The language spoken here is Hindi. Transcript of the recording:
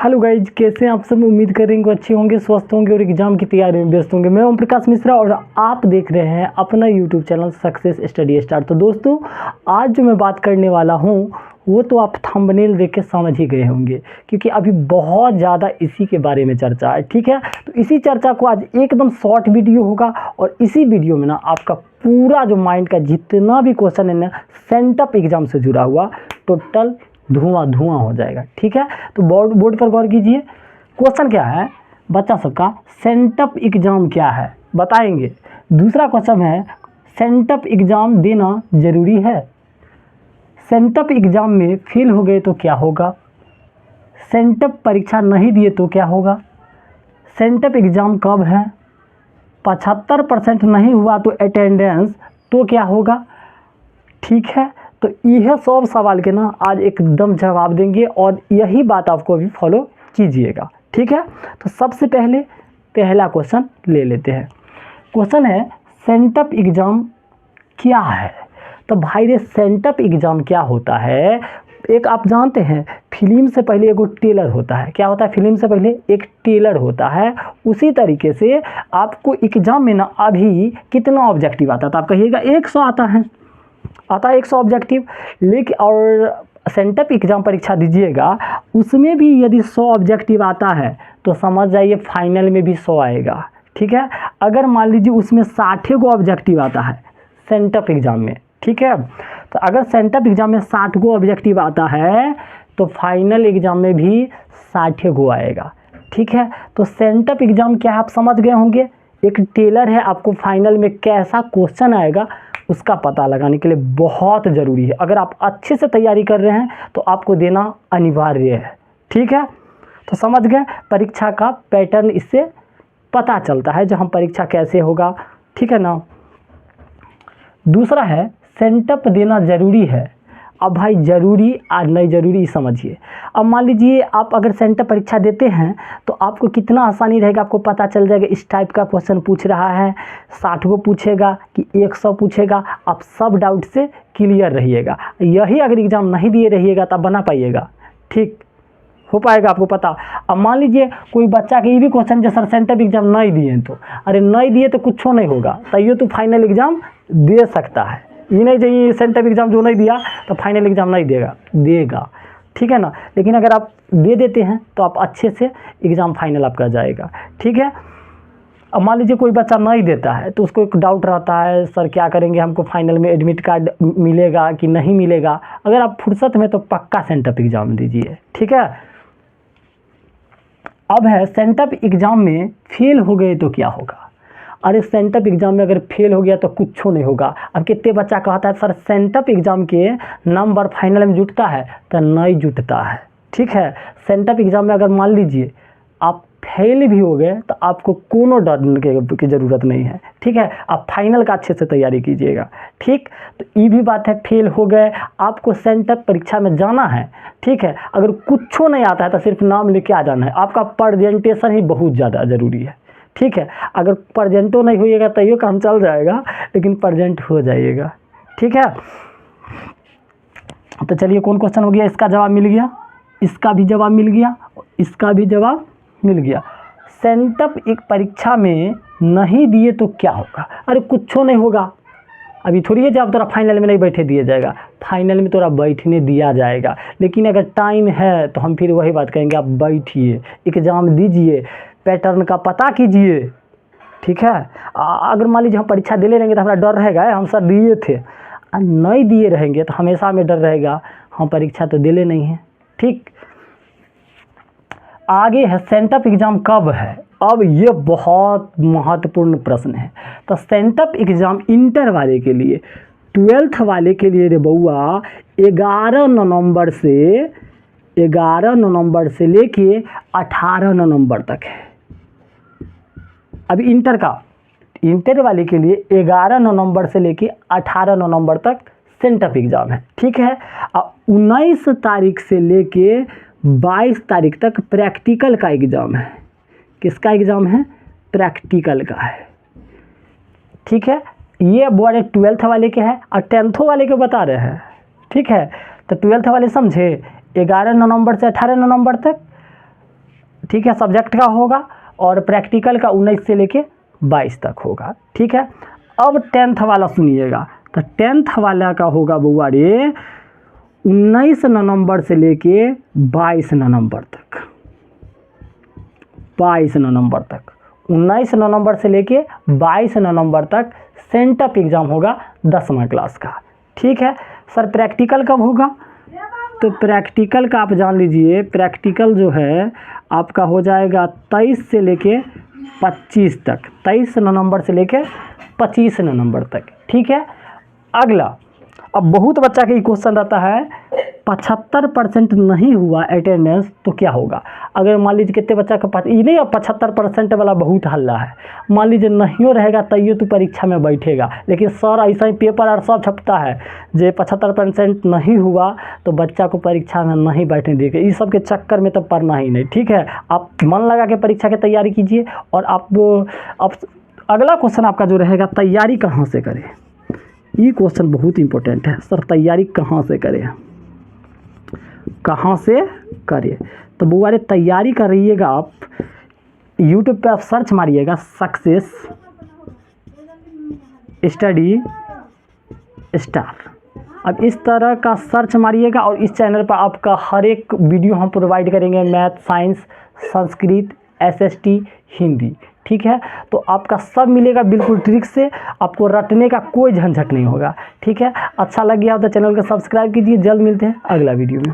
हेलो गाइज, कैसे हैं आप सब। उम्मीद करेंगे अच्छे होंगे, स्वस्थ होंगे और एग्जाम की तैयारी में व्यस्त होंगे। मैं ओम प्रकाश मिश्रा और आप देख रहे हैं अपना YouTube channel success study star. तो दोस्तों, आज जो मैं बात करने वाला हूँ वो तो आप थंबनेल देख के समझ ही गए होंगे, क्योंकि अभी बहुत ज़्यादा इसी के बारे में चर्चा है। ठीक है, तो इसी चर्चा को आज एकदम शॉर्ट वीडियो होगा और इसी वीडियो में ना आपका पूरा जो माइंड का जितना भी क्वेश्चन है ना सेंटअप एग्जाम से जुड़ा हुआ, टोटल धुआं धुआं हो जाएगा। ठीक है, तो बोर्ड पर गौर कीजिए। क्वेश्चन क्या है बच्चा सबका, सेंटअप एग्जाम क्या है बताएंगे। दूसरा क्वेश्चन है, सेंटअप एग्जाम देना जरूरी है। सेंटअप एग्जाम में फेल हो गए तो क्या होगा। सेंटअप परीक्षा नहीं दिए तो क्या होगा। सेंटअप एग्जाम कब है। 75% नहीं हुआ तो अटेंडेंस तो क्या होगा। ठीक है, तो यह सब सवाल के ना आज एकदम जवाब देंगे और यही बात आपको अभी फॉलो कीजिएगा। ठीक है, तो सबसे पहले पहला क्वेश्चन ले लेते हैं। क्वेश्चन है, सेंटअप एग्जाम क्या है। तो भाई रे, सेंटअप एग्जाम क्या होता है। एक आप जानते हैं, फिल्म से पहले एक टेलर होता है। क्या होता है, फिल्म से पहले एक टेलर होता है। उसी तरीके से आपको एग्जाम में ना अभी कितना ऑब्जेक्टिव आता है, तो आप कहिएगा 100 आता है 100 ऑब्जेक्टिव। लेकिन और सेंटअप एग्जाम परीक्षा दीजिएगा, उसमें भी यदि 100 ऑब्जेक्टिव आता है तो समझ जाइए फाइनल में भी 100 आएगा। ठीक है, अगर मान लीजिए उसमें 60 को ऑब्जेक्टिव आता है सेंटअप एग्जाम में। ठीक है, तो अगर सेंटअप एग्जाम में 60 को ऑब्जेक्टिव आता है तो फाइनल एग्जाम में भी 60 को आएगा। ठीक है, तो सेंटअप एग्जाम क्या आप समझ गए होंगे। एक टेलर है, आपको फाइनल में कैसा क्वेश्चन आएगा उसका पता लगाने के लिए बहुत ज़रूरी है। अगर आप अच्छे से तैयारी कर रहे हैं तो आपको देना अनिवार्य है। ठीक है, तो समझ गए, परीक्षा का पैटर्न इससे पता चलता है जहां परीक्षा कैसे होगा। ठीक है ना। दूसरा है, सेंटअप देना ज़रूरी है। अब भाई ज़रूरी आज नहीं ज़रूरी समझिए। अब मान लीजिए आप अगर सेंटअप परीक्षा देते हैं तो आपको कितना आसानी रहेगा, आपको पता चल जाएगा इस टाइप का क्वेश्चन पूछ रहा है, 60 को पूछेगा कि 100 पूछेगा। आप सब डाउट से क्लियर रहिएगा। यही अगर एग्ज़ाम नहीं दिए रहिएगा तब बना पाइएगा। ठीक हो पाएगा आपको पता। अब मान लीजिए कोई बच्चा के ये भी क्वेश्चन जो सर सेंटअप एग्जाम नहीं दिए तो, अरे नहीं दिए तो कुछ नहीं होगा, तैयो तो फाइनल एग्जाम दे सकता है। ये नहीं चाहिए सेंटअप एग्जाम जो नहीं दिया तो फाइनल एग्जाम नहीं देगा। ठीक है ना। लेकिन अगर आप दे देते हैं तो आप अच्छे से एग्ज़ाम फाइनल आपका जाएगा। ठीक है, अब मान लीजिए कोई बच्चा नहीं देता है तो उसको एक डाउट रहता है, सर क्या करेंगे, हमको फाइनल में एडमिट कार्ड मिलेगा कि नहीं मिलेगा। अगर आप फुर्सत में तो पक्का सेंटअप एग्जाम दीजिए। ठीक है, अब है सेंटअप एग्जाम में फेल हो गए तो क्या होगा। अरे सेंटअप एग्जाम में अगर फेल हो गया तो कुछ नहीं होगा। अब कितने बच्चा कहता है सर सेंटअप एग्जाम के नंबर फाइनल में जुटता है, तो नहीं जुटता है। ठीक है, सेंटअप एग्जाम में अगर मान लीजिए आप फेल भी हो गए तो आपको कोनो डरने की ज़रूरत नहीं है। ठीक है, आप फाइनल का अच्छे से तैयारी कीजिएगा। ठीक, तो ये भी बात है, फेल हो गए आपको सेंटअप परीक्षा में जाना है। ठीक है, अगर कुछ नहीं आता है तो सिर्फ नाम लेके आ जाना है। आपका प्रेजेंटेशन ही बहुत ज़्यादा ज़रूरी है। ठीक है, अगर प्रेजेंटो नहीं होइएगा तो ये काम चल जाएगा, लेकिन प्रेजेंट हो जाइएगा। ठीक है, तो चलिए कौन क्वेश्चन हो गया, इसका जवाब मिल गया, इसका भी जवाब मिल गया, इसका भी जवाब मिल गया। सेंटअप एक परीक्षा में नहीं दिए तो क्या होगा। अरे कुछ नहीं होगा, अभी थोड़ी है जब तोरा फाइनल में नहीं बैठे दिया जाएगा, फाइनल में तोरा बैठने दिया जाएगा। लेकिन अगर टाइम है तो हम फिर वही बात कहेंगे, आप बैठिए, एग्ज़ाम दीजिए, पैटर्न का पता कीजिए। ठीक है, अगर मान लीजिए हम परीक्षा दे ले रहेंगे तो हमारा डर रहेगा हम सर दिए थे, नहीं दिए रहेंगे तो हमेशा में डर रहेगा हम परीक्षा तो दे ले नहीं है। ठीक, आगे है सेंटअप एग्ज़ाम कब है। अब ये बहुत महत्वपूर्ण प्रश्न है। तो सेंटअप एग्ज़ाम इंटर वाले के लिए, 12th वाले के लिए रे बउआ 11 नवंबर से लेके 18 नवंबर तक है। अभी इंटर वाले के लिए 11 नवंबर से लेके 18 नवंबर तक सेंटअप एग्ज़ाम है। ठीक है, और 19 तारीख से लेके 22 तारीख तक प्रैक्टिकल का एग्ज़ाम है। किसका एग्ज़ाम है, प्रैक्टिकल का है। ठीक है, ये बोर्ड 12th वाले के है और 10th वाले के बता रहे हैं। ठीक है, तो 12th वाले समझे 11 नवंबर से 18 नवंबर तक ठीक है, सब्जेक्ट का होगा, और प्रैक्टिकल का 19 से लेके 22 तक होगा। ठीक है, अब 10th वाला सुनिएगा। तो 10th वाला का होगा बउआ रे 19 नवंबर से लेके 22 नवंबर तक। 22 नवंबर तक, 19 नवंबर से लेके 22 नवंबर तक सेंटअप एग्ज़ाम होगा 10वां क्लास का। ठीक है सर, प्रैक्टिकल कब होगा? तो प्रैक्टिकल का आप जान लीजिए, प्रैक्टिकल जो है आपका हो जाएगा 23 से लेके 25 तक, 23 नवंबर से लेके 25 नवंबर तक। ठीक है, अगला, अब बहुत बच्चा का ये क्वेश्चन रहता है 75% नहीं हुआ अटेंडेंस तो क्या होगा? अगर मान लीजिए कितने बच्चा का ये नहीं, अब 75% वाला बहुत हल्ला है। मान लीजिए नहीं रहेगा तैयो तो परीक्षा में बैठेगा, लेकिन सर ऐसा ही पेपर और सब छपता है जो 75% नहीं हुआ तो बच्चा को परीक्षा में नहीं बैठने देगा। इस सब के चक्कर में तो पढ़ना ही नहीं। ठीक है, आप मन लगा के परीक्षा की तैयारी कीजिए। और आप अगला क्वेश्चन आपका जो रहेगा, तैयारी कहाँ से करें? ये क्वेश्चन बहुत इंपॉर्टेंट है सर, तैयारी कहाँ से करें, कहाँ से करें? तो बुआ रे तैयारी कर रहिएगा आप, यूट्यूब पे आप सर्च मारिएगा सक्सेस स्टडी स्टार। अब इस तरह का सर्च मारिएगा और इस चैनल पर आपका हर एक वीडियो हम प्रोवाइड करेंगे, math, science, Sanskrit, SST, Hindi. ठीक है, तो आपका सब मिलेगा बिल्कुल ट्रिक से, आपको रटने का कोई झंझट नहीं होगा। ठीक है, अच्छा लगे आप तो चैनल को सब्सक्राइब कीजिए। जल्द मिलते हैं अगला वीडियो में।